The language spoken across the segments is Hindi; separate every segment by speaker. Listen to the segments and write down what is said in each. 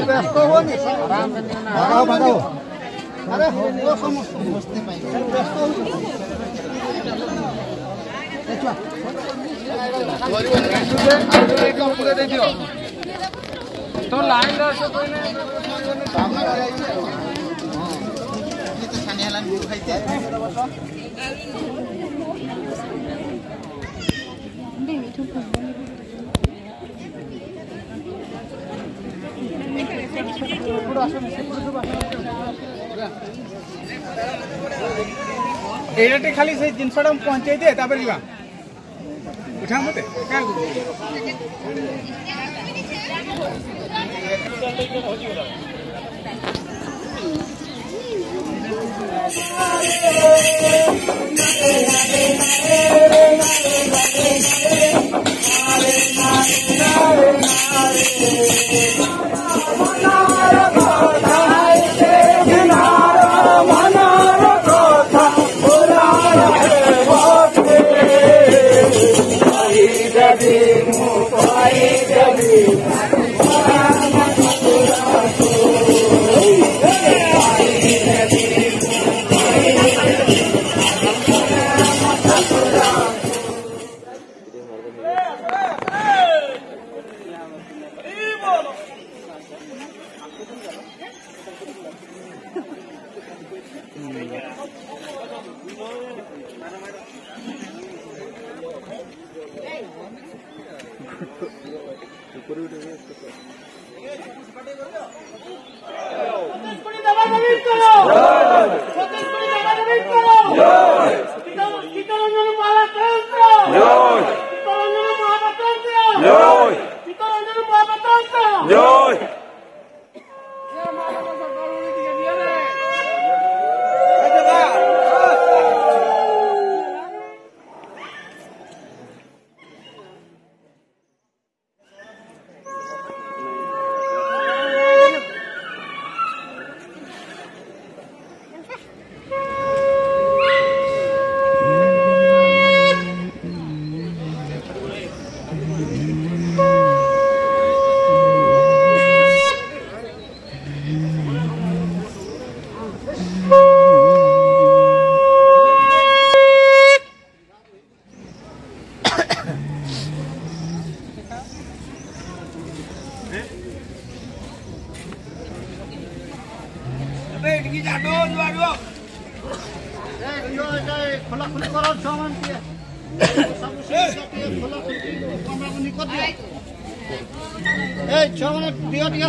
Speaker 1: व्यस्त हो अरे हो समझते व्यस्त तो लाइन एटे खाली से जिनसटा पहुंचाई दे तापर जीवा उठा मते का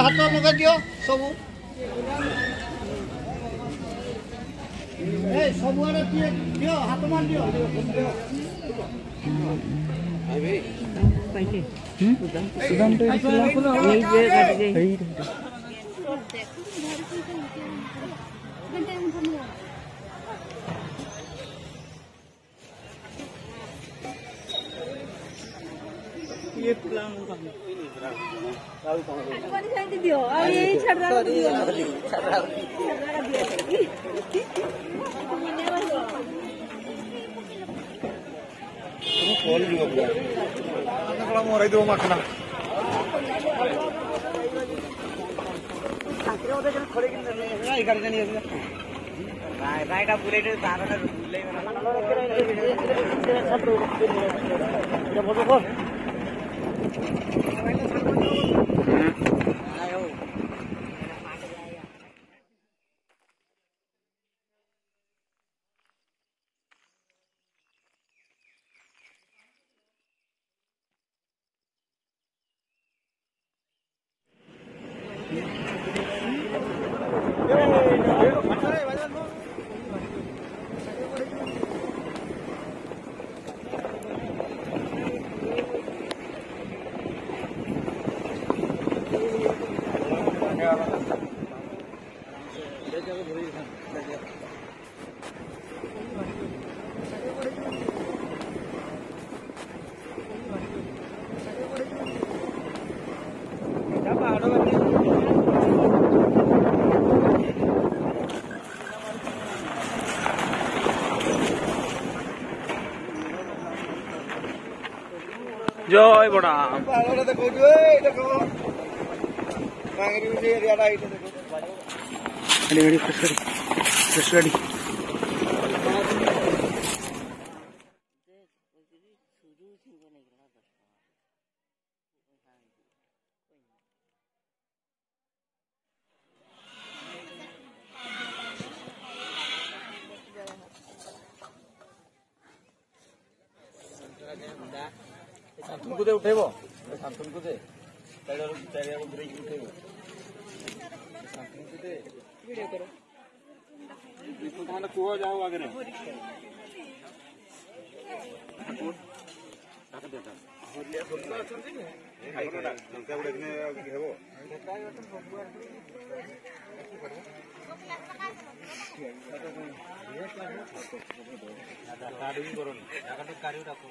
Speaker 1: हाथ लगा दियो सब सब दियो हाथ मान दियो ये प्लान
Speaker 2: दियो अब यही छड़ रहा दियो
Speaker 1: call juga buat. Kalau mau itu makan. आखिर उधर जब खड़े किन नहीं कर देनी है राइट आप पूरे इधर सारा ना ले सब बोलो बोल जय बड़ा देखो देखो शांतन को दे उठेबो शांतन को दे चारिया को ब्रेक उठेबो शांतन को दे वीडियो करो इसको माने को जाओ आगे रे ताका देता होलिया बोलता अछंती ने खाई कोडा लंका उडे ने हेबो कार्य करो ना कार्य राखो